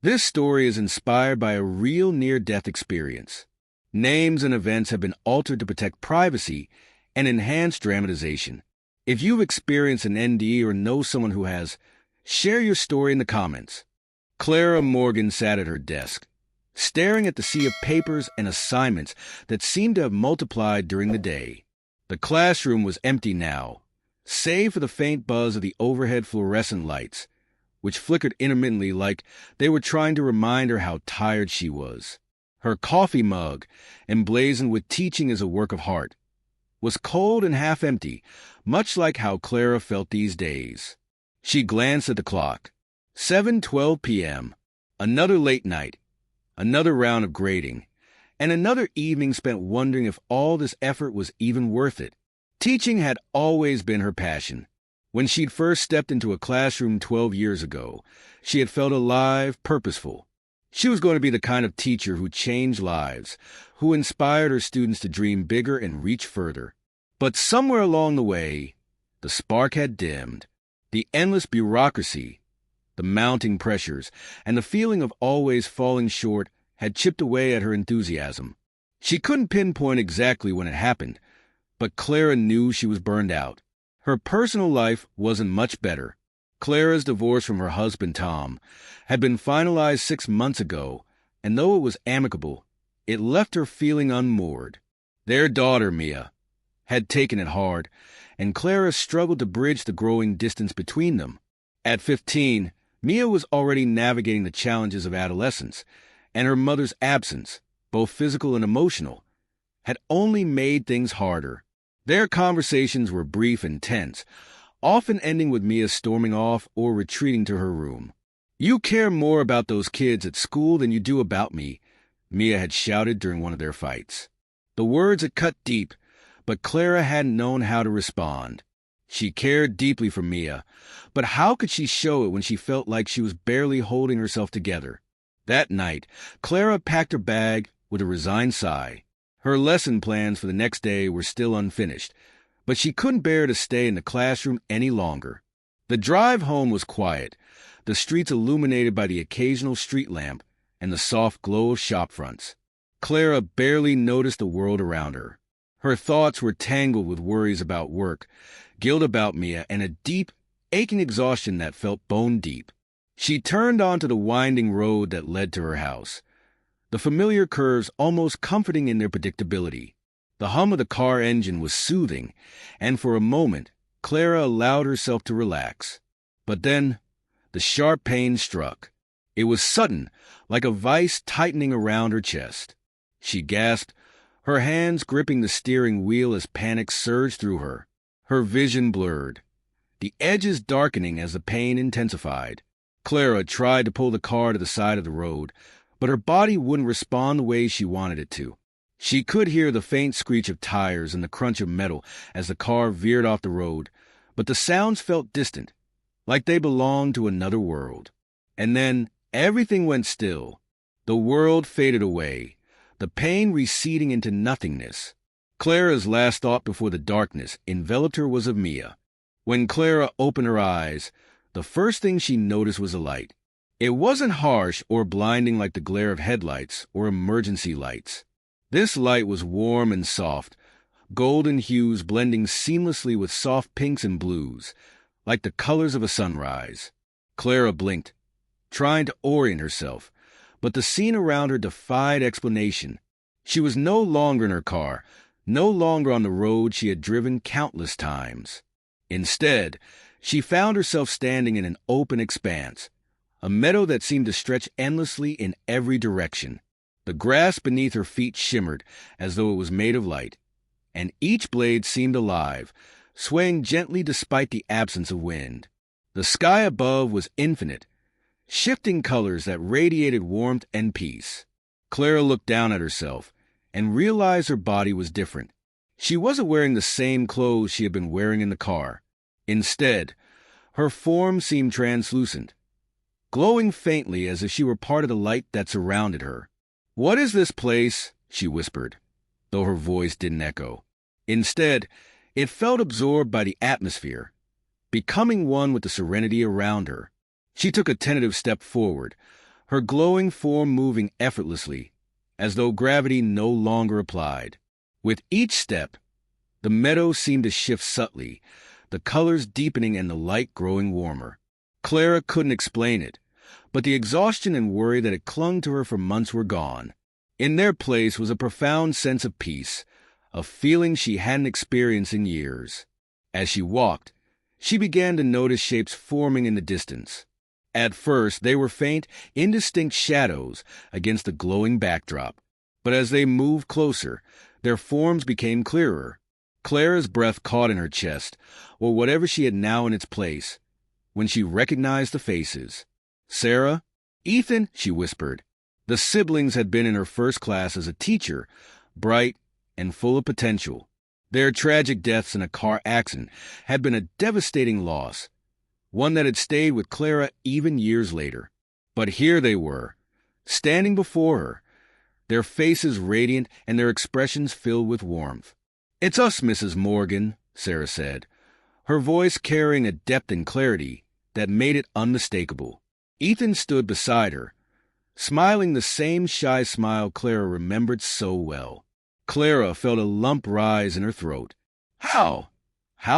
This story is inspired by a real near-death experience. Names and events have been altered to protect privacy and enhance dramatization. If you've experienced an NDE or know someone who has, share your story in the comments. Clara Morgan sat at her desk, staring at the sea of papers and assignments that seemed to have multiplied during the day. The classroom was empty now, save for the faint buzz of the overhead fluorescent lights, which flickered intermittently like they were trying to remind her how tired she was. Her coffee mug, emblazoned with "Teaching is a work of heart," was cold and half empty, much like how Clara felt these days. She glanced at the clock. 7:12 p.m. Another late night, another round of grading, and another evening spent wondering if all this effort was even worth it. Teaching had always been her passion. When she'd first stepped into a classroom 12 years ago, she had felt alive, purposeful. She was going to be the kind of teacher who changed lives, who inspired her students to dream bigger and reach further. But somewhere along the way, the spark had dimmed. The endless bureaucracy, the mounting pressures, and the feeling of always falling short had chipped away at her enthusiasm. She couldn't pinpoint exactly when it happened, but Clara knew she was burned out. Her personal life wasn't much better. Clara's divorce from her husband, Tom, had been finalized 6 months ago, and though it was amicable, it left her feeling unmoored. Their daughter, Mia, had taken it hard, and Clara struggled to bridge the growing distance between them. At 15, Mia was already navigating the challenges of adolescence, and her mother's absence, both physical and emotional, had only made things harder. Their conversations were brief and tense, often ending with Mia storming off or retreating to her room. "You care more about those kids at school than you do about me," Mia had shouted during one of their fights. The words had cut deep, but Clara hadn't known how to respond. She cared deeply for Mia, but how could she show it when she felt like she was barely holding herself together? That night, Clara packed her bag with a resigned sigh. Her lesson plans for the next day were still unfinished, but she couldn't bear to stay in the classroom any longer. The drive home was quiet, the streets illuminated by the occasional street lamp and the soft glow of shop fronts. Clara barely noticed the world around her. Her thoughts were tangled with worries about work, guilt about Mia, and a deep, aching exhaustion that felt bone deep. She turned onto the winding road that led to her house, the familiar curves almost comforting in their predictability. The hum of the car engine was soothing, and for a moment, Clara allowed herself to relax. But then, the sharp pain struck. It was sudden, like a vice tightening around her chest. She gasped, her hands gripping the steering wheel as panic surged through her. Her vision blurred, the edges darkening as the pain intensified. Clara tried to pull the car to the side of the road, but her body wouldn't respond the way she wanted it to. She could hear the faint screech of tires and the crunch of metal as the car veered off the road, but the sounds felt distant, like they belonged to another world. And then everything went still. The world faded away, the pain receding into nothingness. Clara's last thought before the darkness enveloped her was of Mia. When Clara opened her eyes, the first thing she noticed was a light. It wasn't harsh or blinding like the glare of headlights or emergency lights. This light was warm and soft, golden hues blending seamlessly with soft pinks and blues, like the colors of a sunrise. Clara blinked, trying to orient herself, but the scene around her defied explanation. She was no longer in her car, no longer on the road she had driven countless times. Instead, she found herself standing in an open expanse, a meadow that seemed to stretch endlessly in every direction. The grass beneath her feet shimmered as though it was made of light, and each blade seemed alive, swaying gently despite the absence of wind. The sky above was infinite, shifting colors that radiated warmth and peace. Clara looked down at herself and realized her body was different. She wasn't wearing the same clothes she had been wearing in the car. Instead, her form seemed translucent, glowing faintly as if she were part of the light that surrounded her. "What is this place?" she whispered, though her voice didn't echo. Instead, it felt absorbed by the atmosphere, becoming one with the serenity around her. She took a tentative step forward, her glowing form moving effortlessly, as though gravity no longer applied. With each step, the meadow seemed to shift subtly, the colors deepening and the light growing warmer. Clara couldn't explain it, but the exhaustion and worry that had clung to her for months were gone. In their place was a profound sense of peace, a feeling she hadn't experienced in years. As she walked, she began to notice shapes forming in the distance. At first, they were faint, indistinct shadows against the glowing backdrop, but as they moved closer, their forms became clearer. Clara's breath caught in her chest, or whatever she had now in its place, when she recognized the faces. Sarah, Ethan, she whispered. The siblings had been in her first class as a teacher, bright and full of potential. Their tragic deaths in a car accident had been a devastating loss, one that had stayed with Clara even years later. But here they were, standing before her, their faces radiant and their expressions filled with warmth. "It's us, Mrs. Morgan," Sarah said, her voice carrying a depth and clarity that made it unmistakable. Ethan stood beside her, smiling the same shy smile Clara remembered so well. Clara felt a lump rise in her throat. How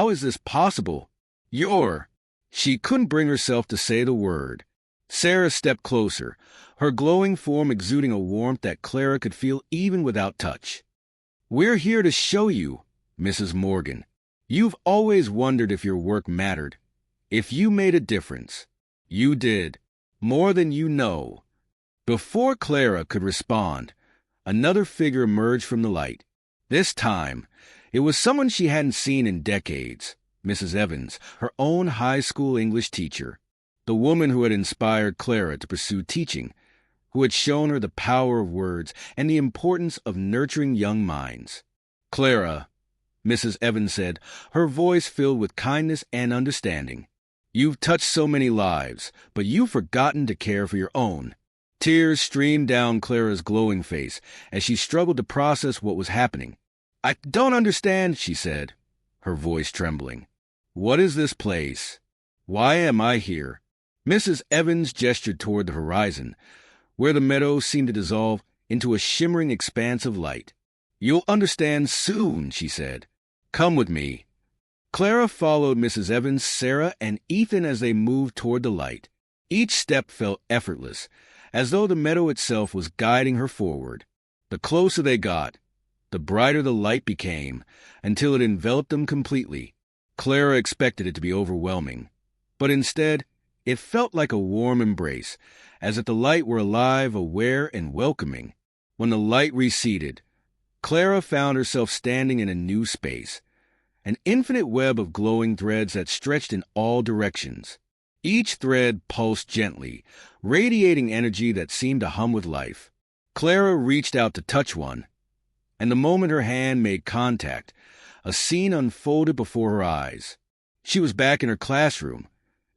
is this possible? You're... She couldn't bring herself to say the word. Sarah stepped closer, her glowing form exuding a warmth that Clara could feel even without touch. "We're here to show you, Mrs. Morgan. You've always wondered if your work mattered, if you made a difference. You did, more than you know." Before Clara could respond, another figure emerged from the light. This time, it was someone she hadn't seen in decades, Mrs. Evans, her own high school English teacher, the woman who had inspired Clara to pursue teaching, who had shown her the power of words and the importance of nurturing young minds. "Clara," Mrs. Evans said, her voice filled with kindness and understanding, "you've touched so many lives, but you've forgotten to care for your own." Tears streamed down Clara's glowing face as she struggled to process what was happening. "I don't understand," she said, her voice trembling. "What is this place? Why am I here?" Mrs. Evans gestured toward the horizon, where the meadow seemed to dissolve into a shimmering expanse of light. "You'll understand soon," she said. "Come with me." Clara followed Mrs. Evans, Sarah, and Ethan as they moved toward the light. Each step felt effortless, as though the meadow itself was guiding her forward. The closer they got, the brighter the light became, until it enveloped them completely. Clara expected it to be overwhelming, but instead, it felt like a warm embrace, as if the light were alive, aware, and welcoming. When the light receded, Clara found herself standing in a new space, an infinite web of glowing threads that stretched in all directions. Each thread pulsed gently, radiating energy that seemed to hum with life. Clara reached out to touch one, and the moment her hand made contact, a scene unfolded before her eyes. She was back in her classroom,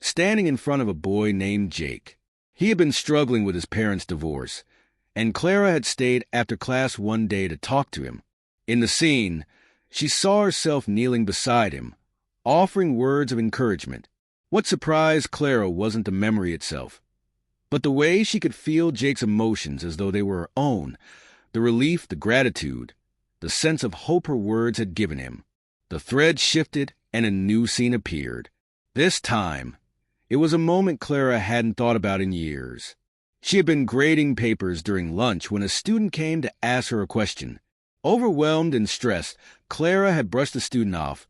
standing in front of a boy named Jake. He had been struggling with his parents' divorce, and Clara had stayed after class one day to talk to him. In the scene, she saw herself kneeling beside him, offering words of encouragement. What surprised Clara wasn't the memory itself, but the way she could feel Jake's emotions as though they were her own, the relief, the gratitude, the sense of hope her words had given him. The thread shifted and a new scene appeared. This time, it was a moment Clara hadn't thought about in years. She had been grading papers during lunch when a student came to ask her a question. Overwhelmed and stressed, Clara had brushed the student off,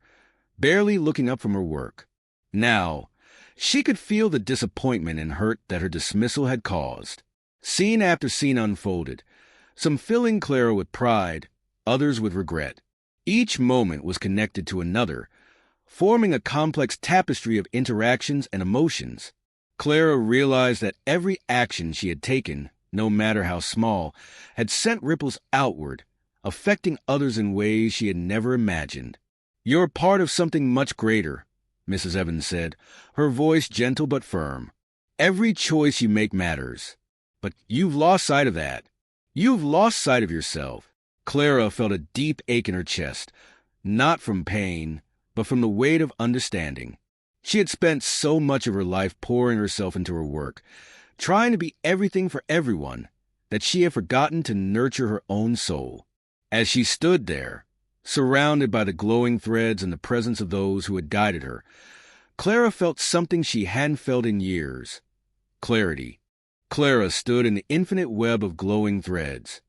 barely looking up from her work. Now, she could feel the disappointment and hurt that her dismissal had caused. Scene after scene unfolded, some filling Clara with pride, others with regret. Each moment was connected to another, forming a complex tapestry of interactions and emotions. Clara realized that every action she had taken, no matter how small, had sent ripples outward, affecting others in ways she had never imagined. "You're part of something much greater," Mrs. Evans said, her voice gentle but firm. "Every choice you make matters. But you've lost sight of that. You've lost sight of yourself." Clara felt a deep ache in her chest, not from pain, but from the weight of understanding. She had spent so much of her life pouring herself into her work, trying to be everything for everyone, that she had forgotten to nurture her own soul. As she stood there, surrounded by the glowing threads and the presence of those who had guided her, Clara felt something she hadn't felt in years: clarity. Clara stood in the infinite web of glowing threads,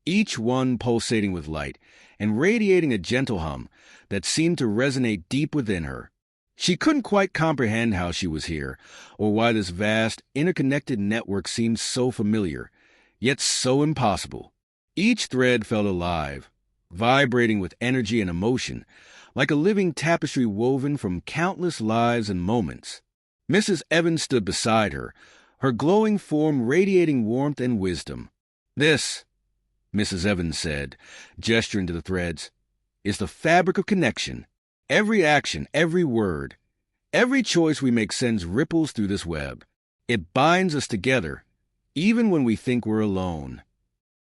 each one pulsating with light and radiating a gentle hum that seemed to resonate deep within her. She couldn't quite comprehend how she was here, or why this vast, interconnected network seemed so familiar, yet so impossible. Each thread felt alive, vibrating with energy and emotion, like a living tapestry woven from countless lives and moments. Mrs. Evans stood beside her, her glowing form radiating warmth and wisdom. "This," Mrs. Evans said, gesturing to the threads, "is the fabric of connection. Every action, every word, every choice we make sends ripples through this web. It binds us together, even when we think we're alone."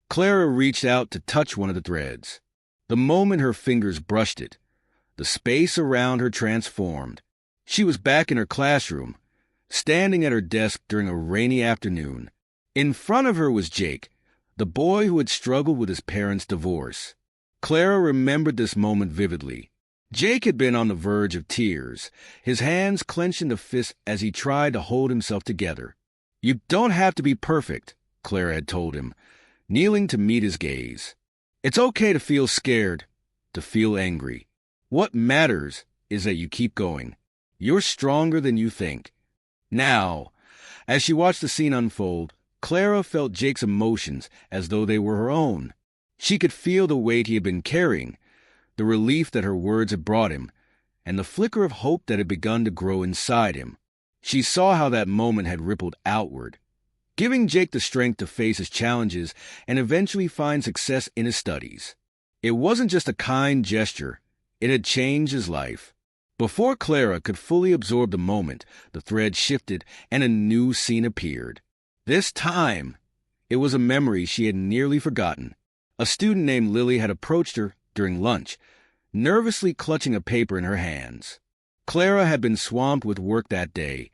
Clara reached out to touch one of the threads. The moment her fingers brushed it, the space around her transformed. She was back in her classroom, standing at her desk during a rainy afternoon. In front of her was Jake, the boy who had struggled with his parents' divorce. Clara remembered this moment vividly. Jake had been on the verge of tears, his hands clenched into fists as he tried to hold himself together. "You don't have to be perfect," Clara had told him, kneeling to meet his gaze. "It's okay to feel scared, to feel angry. What matters is that you keep going. You're stronger than you think." Now, as she watched the scene unfold, Clara felt Jake's emotions as though they were her own. She could feel the weight he had been carrying, the relief that her words had brought him, and the flicker of hope that had begun to grow inside him. She saw how that moment had rippled outward, giving Jake the strength to face his challenges and eventually find success in his studies. It wasn't just a kind gesture, it had changed his life. Before Clara could fully absorb the moment, the thread shifted and a new scene appeared. This time, it was a memory she had nearly forgotten. A student named Lily had approached her during lunch, nervously clutching a paper in her hands. Clara had been swamped with work that day,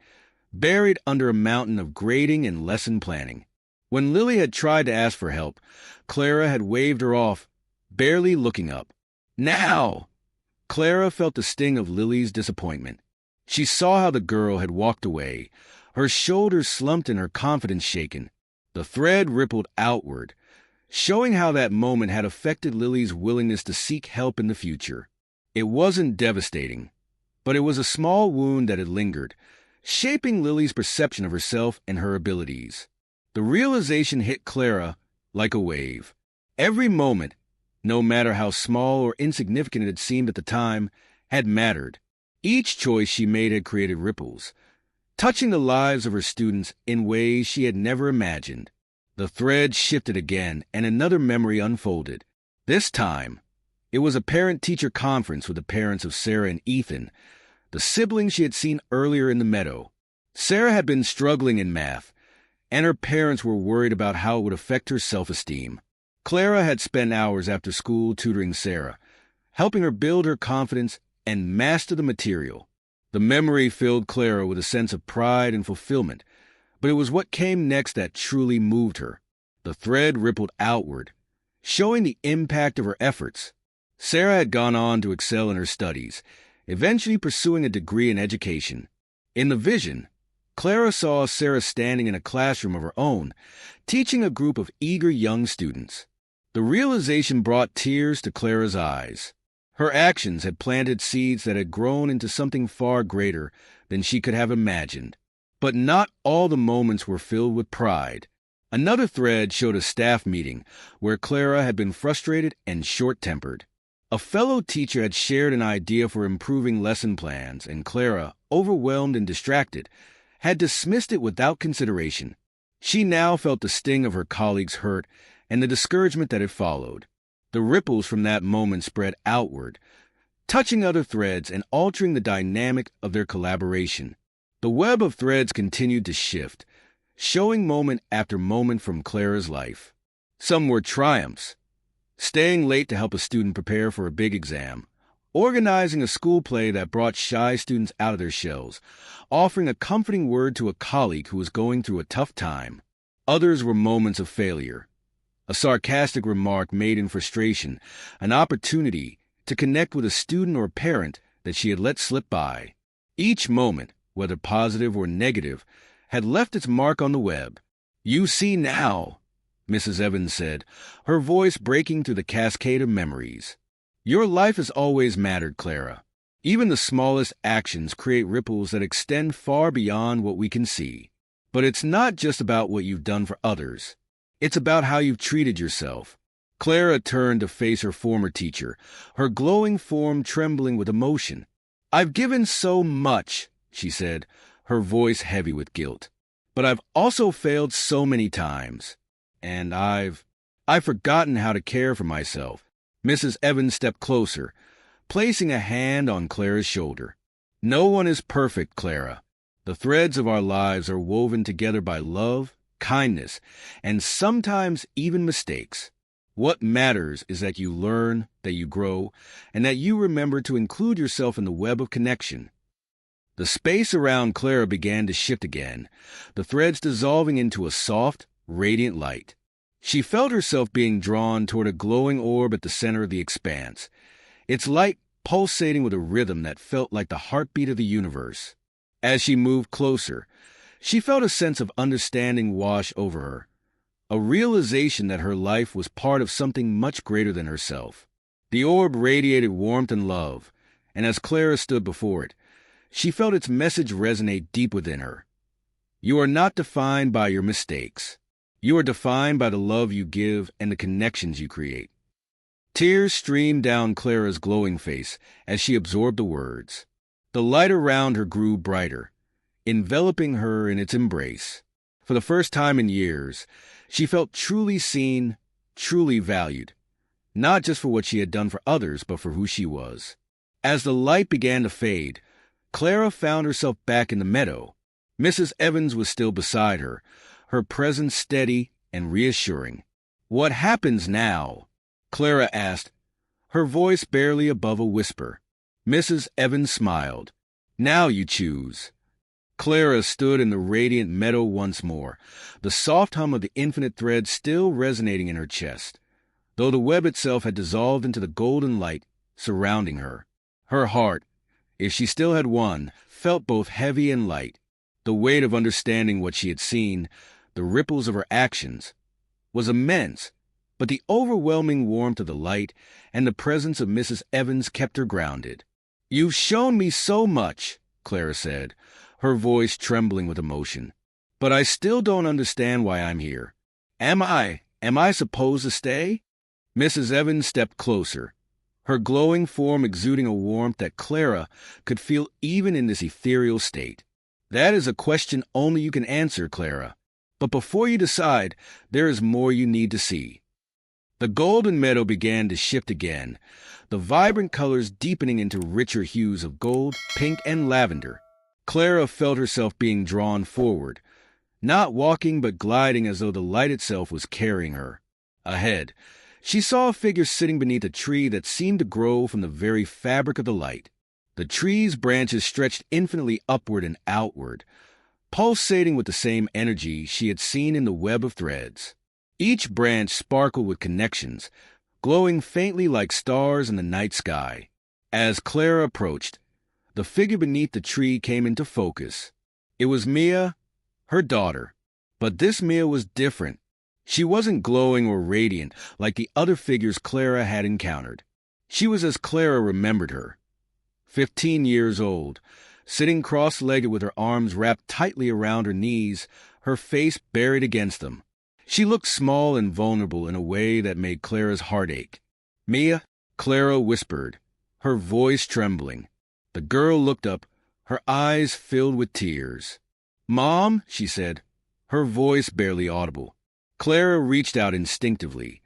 buried under a mountain of grading and lesson planning. When Lily had tried to ask for help, Clara had waved her off, barely looking up. Now! Clara felt the sting of Lily's disappointment. She saw how the girl had walked away, her shoulders slumped and her confidence shaken. The thread rippled outward, showing how that moment had affected Lily's willingness to seek help in the future. It wasn't devastating, but it was a small wound that had lingered, shaping Lily's perception of herself and her abilities. The realization hit Clara like a wave. Every moment, no matter how small or insignificant it had seemed at the time, had mattered. Each choice she made had created ripples, touching the lives of her students in ways she had never imagined. The thread shifted again, and another memory unfolded. This time, it was a parent-teacher conference with the parents of Sarah and Ethan, the siblings she had seen earlier in the meadow. Sarah had been struggling in math, and her parents were worried about how it would affect her self-esteem. Clara had spent hours after school tutoring Sarah, helping her build her confidence and master the material. The memory filled Clara with a sense of pride and fulfillment, but it was what came next that truly moved her. The thread rippled outward, showing the impact of her efforts. Sarah had gone on to excel in her studies, eventually pursuing a degree in education. In the vision, Clara saw Sarah standing in a classroom of her own, teaching a group of eager young students. The realization brought tears to Clara's eyes. Her actions had planted seeds that had grown into something far greater than she could have imagined. But not all the moments were filled with pride. Another thread showed a staff meeting where Clara had been frustrated and short-tempered. A fellow teacher had shared an idea for improving lesson plans, and Clara, overwhelmed and distracted, had dismissed it without consideration. She now felt the sting of her colleague's hurt and the discouragement that had followed. The ripples from that moment spread outward, touching other threads and altering the dynamic of their collaboration. The web of threads continued to shift, showing moment after moment from Clara's life. Some were triumphs, staying late to help a student prepare for a big exam, organizing a school play that brought shy students out of their shells, offering a comforting word to a colleague who was going through a tough time. Others were moments of failure, a sarcastic remark made in frustration, an opportunity to connect with a student or parent that she had let slip by. Each moment, whether positive or negative, had left its mark on the web. "You see now," Mrs. Evans said, her voice breaking through the cascade of memories. "Your life has always mattered, Clara. Even the smallest actions create ripples that extend far beyond what we can see. But it's not just about what you've done for others. It's about how you've treated yourself." Clara turned to face her former teacher, her glowing form trembling with emotion. "I've given so much," she said, her voice heavy with guilt. "But I've also failed so many times. And I've forgotten how to care for myself." Mrs. Evans stepped closer, placing a hand on Clara's shoulder. "No one is perfect, Clara. The threads of our lives are woven together by love, kindness, and sometimes even mistakes. What matters is that you learn, that you grow, and that you remember to include yourself in the web of connection." The space around Clara began to shift again, the threads dissolving into a soft, radiant light. She felt herself being drawn toward a glowing orb at the center of the expanse, its light pulsating with a rhythm that felt like the heartbeat of the universe. As she moved closer, she felt a sense of understanding wash over her, a realization that her life was part of something much greater than herself. The orb radiated warmth and love, and as Clara stood before it, she felt its message resonate deep within her. You are not defined by your mistakes. You are defined by the love you give and the connections you create. Tears streamed down Clara's glowing face as she absorbed the words. The light around her grew brighter, enveloping her in its embrace. For the first time in years, she felt truly seen, truly valued, not just for what she had done for others, but for who she was. As the light began to fade, Clara found herself back in the meadow. Mrs. Evans was still beside her, her presence steady and reassuring. "What happens now?" Clara asked, her voice barely above a whisper. Mrs. Evans smiled. "Now you choose." Clara stood in the radiant meadow once more, the soft hum of the infinite thread still resonating in her chest, though the web itself had dissolved into the golden light surrounding her. Her heart, if she still had one, felt both heavy and light. The weight of understanding what she had seen, the ripples of her actions, was immense, but the overwhelming warmth of the light and the presence of Mrs. Evans kept her grounded. "You've shown me so much," Clara said, her voice trembling with emotion. "But I still don't understand why I'm here. Am I supposed to stay?" Mrs. Evans stepped closer, her glowing form exuding a warmth that Clara could feel even in this ethereal state. "That is a question only you can answer, Clara. But before you decide, there is more you need to see." The golden meadow began to shift again, the vibrant colors deepening into richer hues of gold, pink, and lavender. Clara felt herself being drawn forward, not walking but gliding as though the light itself was carrying her. Ahead, she saw a figure sitting beneath a tree that seemed to grow from the very fabric of the light. The tree's branches stretched infinitely upward and outward, pulsating with the same energy she had seen in the web of threads. Each branch sparkled with connections, glowing faintly like stars in the night sky. As Clara approached, the figure beneath the tree came into focus. It was Mia, her daughter. But this Mia was different. She wasn't glowing or radiant like the other figures Clara had encountered. She was as Clara remembered her. 15 years old, sitting cross-legged with her arms wrapped tightly around her knees, her face buried against them. She looked small and vulnerable in a way that made Clara's heart ache. "Mia," Clara whispered, her voice trembling. The girl looked up, her eyes filled with tears. "Mom," she said, her voice barely audible. Clara reached out instinctively,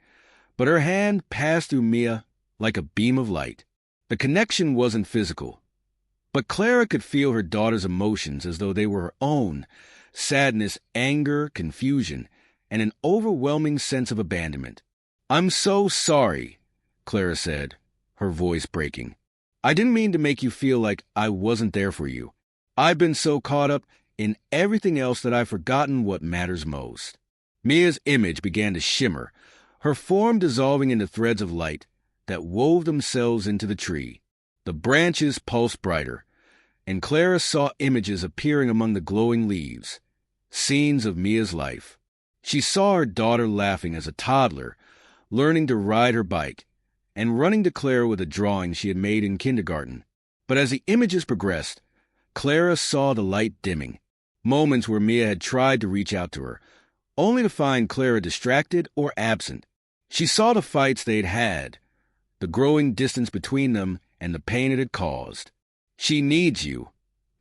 but her hand passed through Mia like a beam of light. The connection wasn't physical, but Clara could feel her daughter's emotions as though they were her own: sadness, anger, confusion, and an overwhelming sense of abandonment. "I'm so sorry," Clara said, her voice breaking. I didn't mean to make you feel like I wasn't there for you. I've been so caught up in everything else that I've forgotten what matters most." Mia's image began to shimmer, her form dissolving into threads of light that wove themselves into the tree. The branches pulsed brighter, and Clara saw images appearing among the glowing leaves, scenes of Mia's life. She saw her daughter laughing as a toddler, learning to ride her bike, and running to Clara with a drawing she had made in kindergarten. But as the images progressed, Clara saw the light dimming, moments where Mia had tried to reach out to her, only to find Clara distracted or absent. She saw the fights they'd had, the growing distance between them, and the pain it had caused. "She needs you,"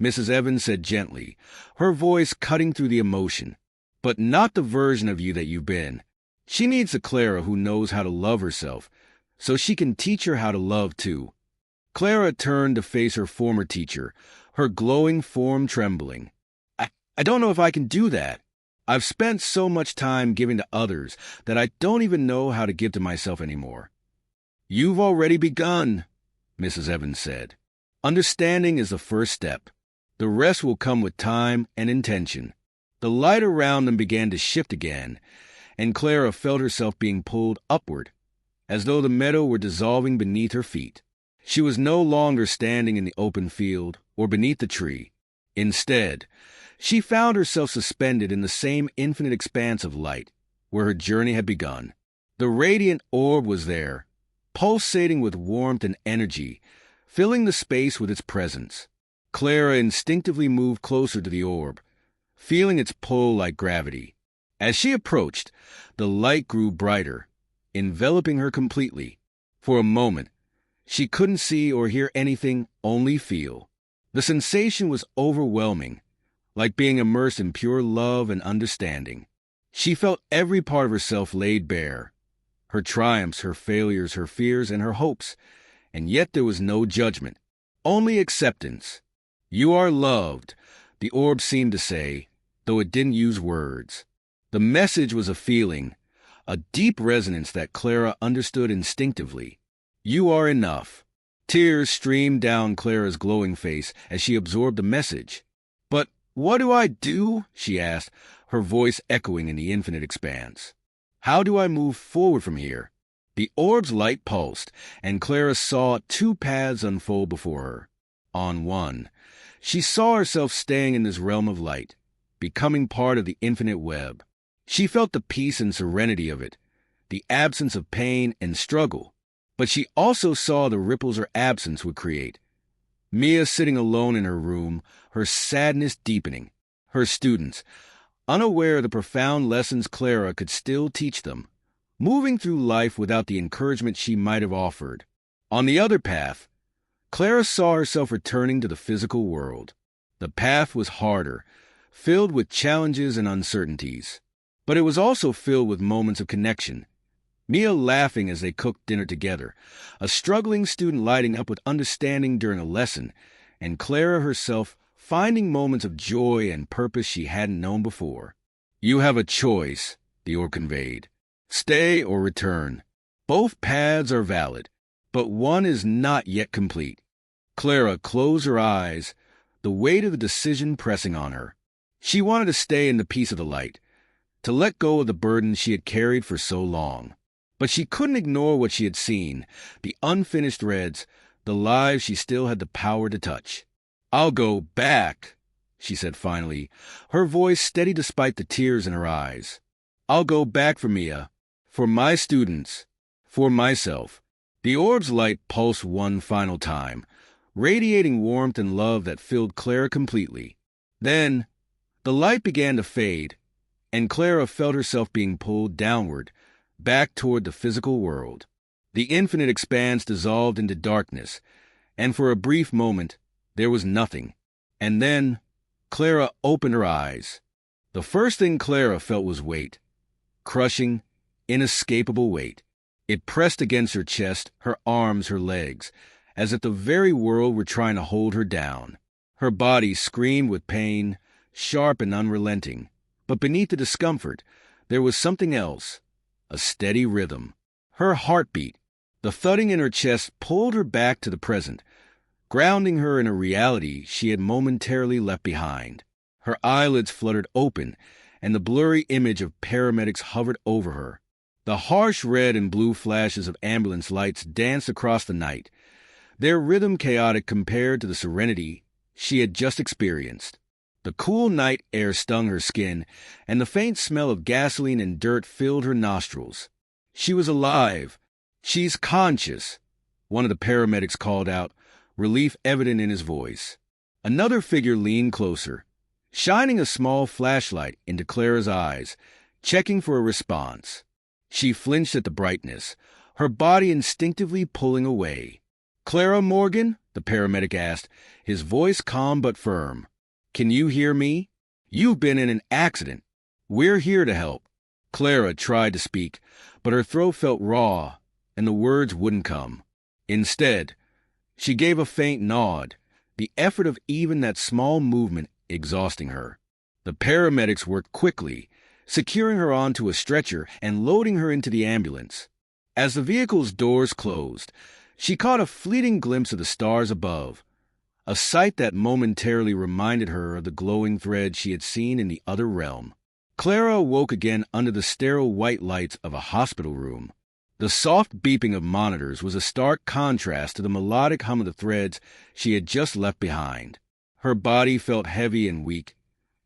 Mrs. Evans said gently, her voice cutting through the emotion. "But not the version of you that you've been. She needs the Clara who knows how to love herself, so she can teach her how to love too." Clara turned to face her former teacher, her glowing form trembling. I don't know if I can do that. I've spent so much time giving to others that I don't even know how to give to myself anymore." "You've already begun," Mrs. Evans said. "Understanding is the first step. The rest will come with time and intention." The light around them began to shift again, and Clara felt herself being pulled upward, as though the meadow were dissolving beneath her feet. She was no longer standing in the open field or beneath the tree. Instead, she found herself suspended in the same infinite expanse of light where her journey had begun. The radiant orb was there, pulsating with warmth and energy, filling the space with its presence. Clara instinctively moved closer to the orb, feeling its pull like gravity. As she approached, the light grew brighter, enveloping her completely. For a moment, she couldn't see or hear anything, only feel. The sensation was overwhelming, like being immersed in pure love and understanding. She felt every part of herself laid bare, her triumphs, her failures, her fears, and her hopes, and yet there was no judgment, only acceptance. "You are loved," the orb seemed to say, though it didn't use words. The message was a feeling, a deep resonance that Clara understood instinctively. "You are enough." Tears streamed down Clara's glowing face as she absorbed the message. "But what do I do?" she asked, her voice echoing in the infinite expanse. "How do I move forward from here?" The orb's light pulsed, and Clara saw 2 paths unfold before her. On one, she saw herself staying in this realm of light, becoming part of the infinite web. She felt the peace and serenity of it, the absence of pain and struggle. But she also saw the ripples her absence would create. Mia sitting alone in her room, her sadness deepening. Her students, unaware of the profound lessons Clara could still teach them, moving through life without the encouragement she might have offered. On the other path, Clara saw herself returning to the physical world. The path was harder, filled with challenges and uncertainties. But it was also filled with moments of connection. Mia laughing as they cooked dinner together, a struggling student lighting up with understanding during a lesson, and Clara herself finding moments of joy and purpose she hadn't known before. "You have a choice," the orb conveyed. "Stay or return. Both paths are valid, but one is not yet complete." Clara closed her eyes, the weight of the decision pressing on her. She wanted to stay in the peace of the light, to let go of the burden she had carried for so long. But she couldn't ignore what she had seen, the unfinished threads, the lives she still had the power to touch. "I'll go back," she said finally, her voice steady despite the tears in her eyes. "I'll go back for Mia, for my students, for myself." The orb's light pulsed one final time, radiating warmth and love that filled Clara completely. Then, the light began to fade, and Clara felt herself being pulled downward, back toward the physical world. The infinite expanse dissolved into darkness, and for a brief moment, there was nothing. And then, Clara opened her eyes. The first thing Clara felt was weight. Crushing, inescapable weight. It pressed against her chest, her arms, her legs, as if the very world were trying to hold her down. Her body screamed with pain, sharp and unrelenting. But beneath the discomfort, there was something else. A steady rhythm. Her heartbeat, the thudding in her chest, pulled her back to the present, grounding her in a reality she had momentarily left behind. Her eyelids fluttered open, and the blurry image of paramedics hovered over her. The harsh red and blue flashes of ambulance lights danced across the night, their rhythm chaotic compared to the serenity she had just experienced. The cool night air stung her skin, and the faint smell of gasoline and dirt filled her nostrils. She was alive. She's conscious, one of the paramedics called out, relief evident in his voice. Another figure leaned closer, shining a small flashlight into Clara's eyes, checking for a response. She flinched at the brightness, her body instinctively pulling away. "Clara Morgan?" the paramedic asked, his voice calm but firm. "Can you hear me? You've been in an accident. We're here to help." Clara tried to speak, but her throat felt raw, and the words wouldn't come. Instead, she gave a faint nod, the effort of even that small movement exhausting her. The paramedics worked quickly, securing her onto a stretcher and loading her into the ambulance. As the vehicle's doors closed, she caught a fleeting glimpse of the stars above, a sight that momentarily reminded her of the glowing thread she had seen in the other realm. Clara awoke again under the sterile white lights of a hospital room. The soft beeping of monitors was a stark contrast to the melodic hum of the threads she had just left behind. Her body felt heavy and weak,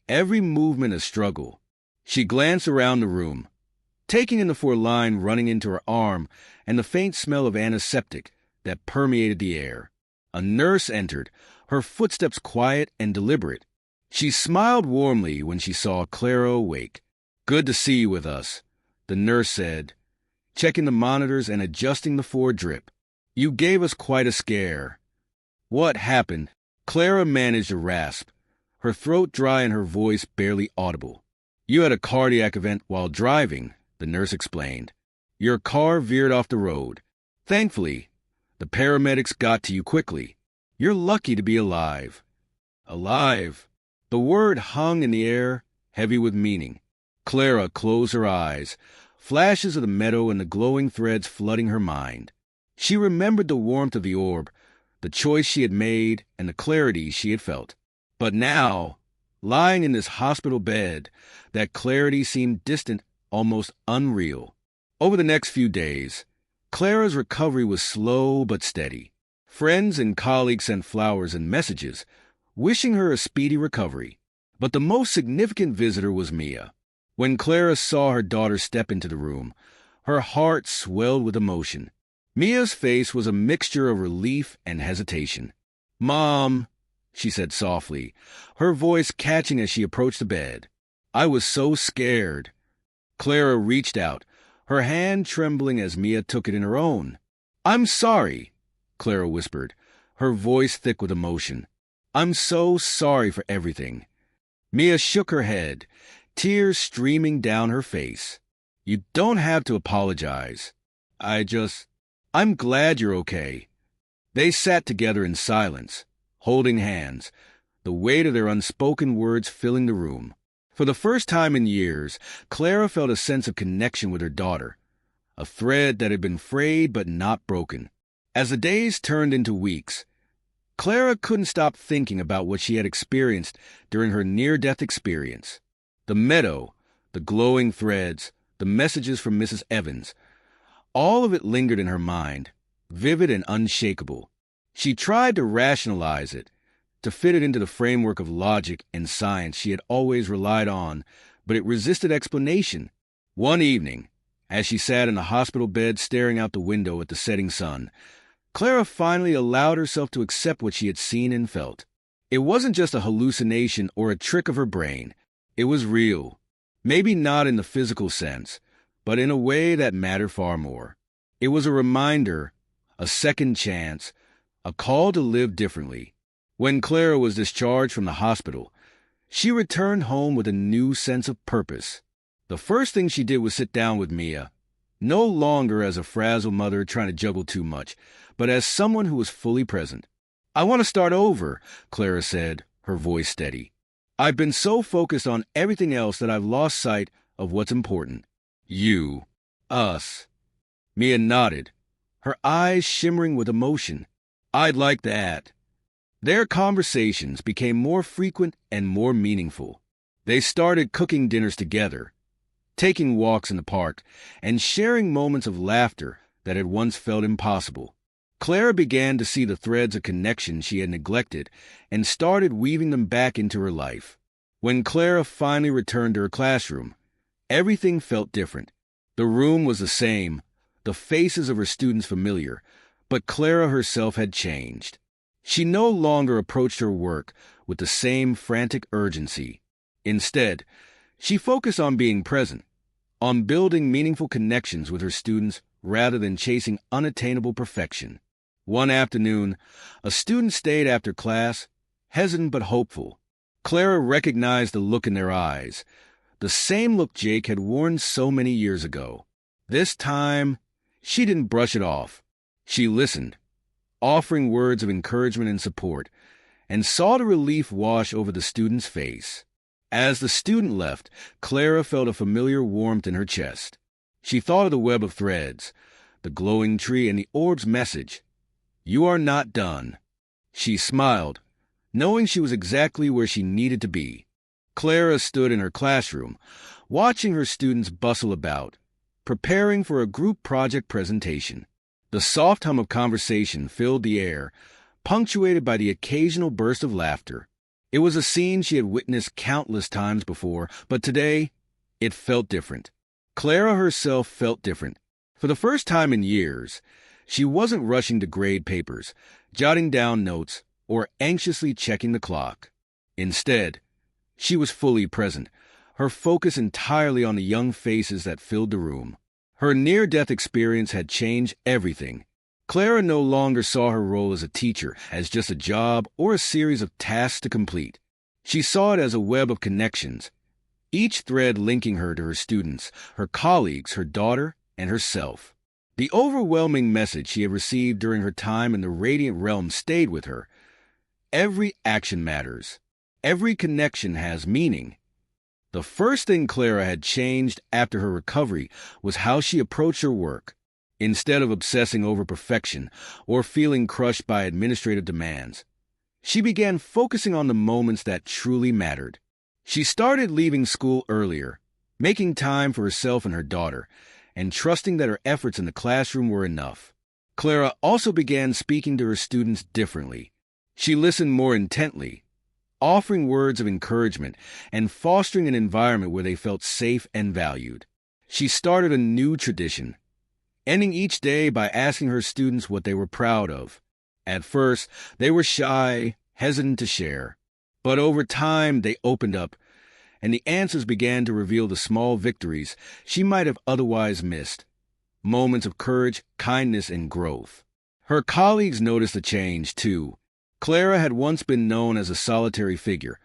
every movement a struggle. She glanced around the room, taking in the foreline running into her arm and the faint smell of antiseptic that permeated the air. A nurse entered, her footsteps quiet and deliberate. She smiled warmly when she saw Clara awake. "Good to see you with us," the nurse said, checking the monitors and adjusting the forward drip. "You gave us quite a scare." "What happened?" Clara managed a rasp, her throat dry and her voice barely audible. "You had a cardiac event while driving," the nurse explained. "Your car veered off the road. Thankfully, the paramedics got to you quickly. You're lucky to be alive." Alive. The word hung in the air, heavy with meaning. Clara closed her eyes, flashes of the meadow and the glowing threads flooding her mind. She remembered the warmth of the orb, the choice she had made, and the clarity she had felt. But now, lying in this hospital bed, that clarity seemed distant, almost unreal. Over the next few days, Clara's recovery was slow but steady. Friends and colleagues sent flowers and messages, wishing her a speedy recovery. But the most significant visitor was Mia. When Clara saw her daughter step into the room, her heart swelled with emotion. Mia's face was a mixture of relief and hesitation. "Mom," she said softly, her voice catching as she approached the bed. "I was so scared." Clara reached out, her hand trembling as Mia took it in her own. "I'm sorry," Clara whispered, her voice thick with emotion. "I'm so sorry for everything." Mia shook her head, tears streaming down her face. "You don't have to apologize. I'm glad you're okay." They sat together in silence, holding hands, the weight of their unspoken words filling the room. For the first time in years, Clara felt a sense of connection with her daughter, a thread that had been frayed but not broken. As the days turned into weeks, Clara couldn't stop thinking about what she had experienced during her near-death experience. The meadow, the glowing threads, the messages from Mrs. Evans, all of it lingered in her mind, vivid and unshakable. She tried to rationalize it, to fit it into the framework of logic and science she had always relied on, but it resisted explanation. One evening, as she sat in the hospital bed staring out the window at the setting sun, Clara finally allowed herself to accept what she had seen and felt. It wasn't just a hallucination or a trick of her brain. It was real. Maybe not in the physical sense, but in a way that mattered far more. It was a reminder, a second chance, a call to live differently. When Clara was discharged from the hospital, she returned home with a new sense of purpose. The first thing she did was sit down with Mia, no longer as a frazzled mother trying to juggle too much, but as someone who was fully present. "I want to start over," Clara said, her voice steady. "I've been so focused on everything else that I've lost sight of what's important. You. Us." Mia nodded, her eyes shimmering with emotion. "I'd like that." Their conversations became more frequent and more meaningful. They started cooking dinners together, taking walks in the park, and sharing moments of laughter that had once felt impossible. Clara began to see the threads of connection she had neglected and started weaving them back into her life. When Clara finally returned to her classroom, everything felt different. The room was the same, the faces of her students familiar, but Clara herself had changed. She no longer approached her work with the same frantic urgency. Instead, she focused on being present, on building meaningful connections with her students rather than chasing unattainable perfection. One afternoon, a student stayed after class, hesitant but hopeful. Clara recognized the look in their eyes, the same look Jake had worn so many years ago. This time, she didn't brush it off. She listened, offering words of encouragement and support, and saw the relief wash over the student's face. As the student left, Clara felt a familiar warmth in her chest. She thought of the web of threads, the glowing tree, and the orb's message, "You are not done." She smiled, knowing she was exactly where she needed to be. Clara stood in her classroom, watching her students bustle about, preparing for a group project presentation. The soft hum of conversation filled the air, punctuated by the occasional burst of laughter. It was a scene she had witnessed countless times before, but today, it felt different. Clara herself felt different. For the first time in years, she wasn't rushing to grade papers, jotting down notes, or anxiously checking the clock. Instead, she was fully present, her focus entirely on the young faces that filled the room. Her near-death experience had changed everything. Clara no longer saw her role as a teacher as just a job or a series of tasks to complete. She saw it as a web of connections, each thread linking her to her students, her colleagues, her daughter, and herself. The overwhelming message she had received during her time in the Radiant Realm stayed with her. Every action matters. Every connection has meaning. The first thing Clara had changed after her recovery was how she approached her work. Instead of obsessing over perfection or feeling crushed by administrative demands, she began focusing on the moments that truly mattered. She started leaving school earlier, making time for herself and her daughter, and trusting that her efforts in the classroom were enough. Clara also began speaking to her students differently. She listened more intently, offering words of encouragement and fostering an environment where they felt safe and valued. She started a new tradition, ending each day by asking her students what they were proud of. At first, they were shy, hesitant to share. But over time, they opened up, and the answers began to reveal the small victories she might have otherwise missed. Moments of courage, kindness, and growth. Her colleagues noticed the change, too. Clara had once been known as a solitary figure,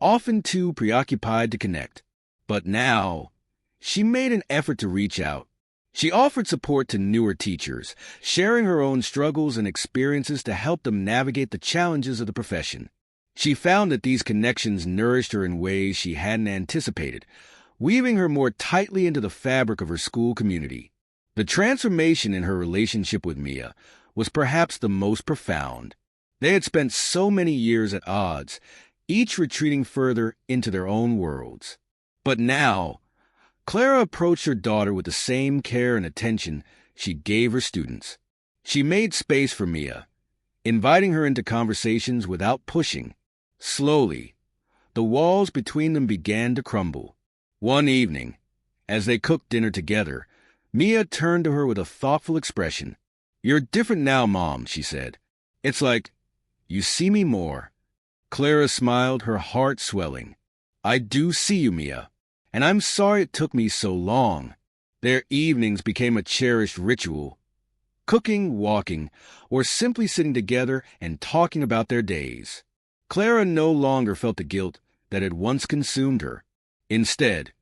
often too preoccupied to connect. But now, she made an effort to reach out. She offered support to newer teachers, sharing her own struggles and experiences to help them navigate the challenges of the profession. She found that these connections nourished her in ways she hadn't anticipated, weaving her more tightly into the fabric of her school community. The transformation in her relationship with Mia was perhaps the most profound. They had spent so many years at odds, each retreating further into their own worlds. But now, Clara approached her daughter with the same care and attention she gave her students. She made space for Mia, inviting her into conversations without pushing. Slowly, the walls between them began to crumble. One evening, as they cooked dinner together, Mia turned to her with a thoughtful expression. "You're different now, Mom," she said. "It's like you see me more." Clara smiled, her heart swelling. "I do see you, Mia, and I'm sorry it took me so long." Their evenings became a cherished ritual, cooking, walking, or simply sitting together and talking about their days. Clara no longer felt the guilt that had once consumed her. Instead,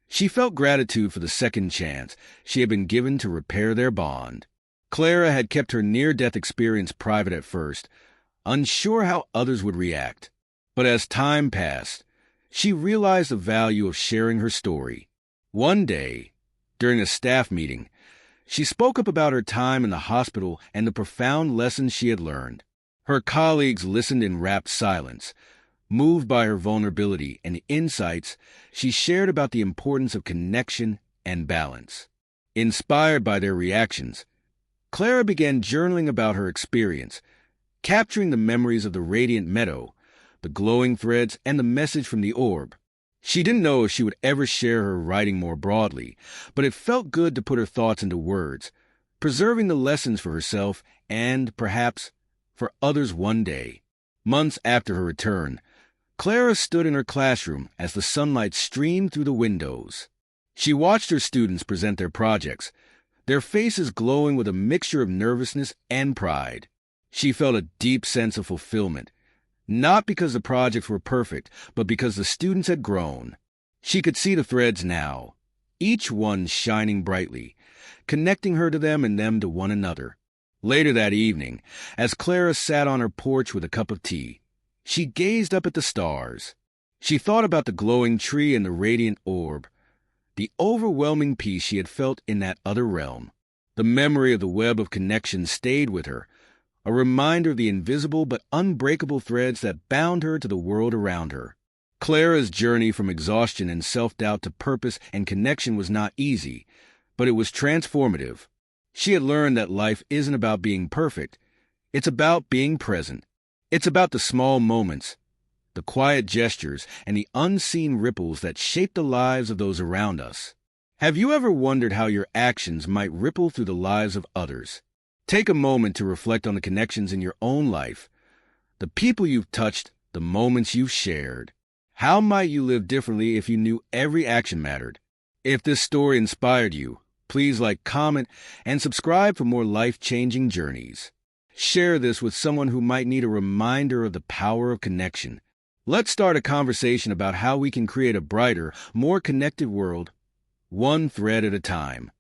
she felt gratitude for the second chance she had been given to repair their bond. Clara had kept her near-death experience private at first, unsure how others would react. But as time passed, she realized the value of sharing her story. One day, during a staff meeting, she spoke up about her time in the hospital and the profound lessons she had learned. Her colleagues listened in rapt silence, moved by her vulnerability and the insights she shared about the importance of connection and balance. Inspired by their reactions, Clara began journaling about her experience, capturing the memories of the radiant meadow, the glowing threads, and the message from the orb. She didn't know if she would ever share her writing more broadly, but it felt good to put her thoughts into words, preserving the lessons for herself and, perhaps, for others one day. Months after her return, Clara stood in her classroom as the sunlight streamed through the windows. She watched her students present their projects, their faces glowing with a mixture of nervousness and pride. She felt a deep sense of fulfillment, not because the projects were perfect, but because the students had grown. She could see the threads now, each one shining brightly, connecting her to them and them to one another. Later that evening, as Clara sat on her porch with a cup of tea, she gazed up at the stars. She thought about the glowing tree and the radiant orb, the overwhelming peace she had felt in that other realm. The memory of the web of connection stayed with her, a reminder of the invisible but unbreakable threads that bound her to the world around her. Clara's journey from exhaustion and self-doubt to purpose and connection was not easy, but it was transformative. She had learned that life isn't about being perfect. It's about being present. It's about the small moments, the quiet gestures, and the unseen ripples that shape the lives of those around us. Have you ever wondered how your actions might ripple through the lives of others? Take a moment to reflect on the connections in your own life, the people you've touched, the moments you've shared. How might you live differently if you knew every action mattered? If this story inspired you, please like, comment, and subscribe for more life-changing journeys. Share this with someone who might need a reminder of the power of connection. Let's start a conversation about how we can create a brighter, more connected world, one thread at a time.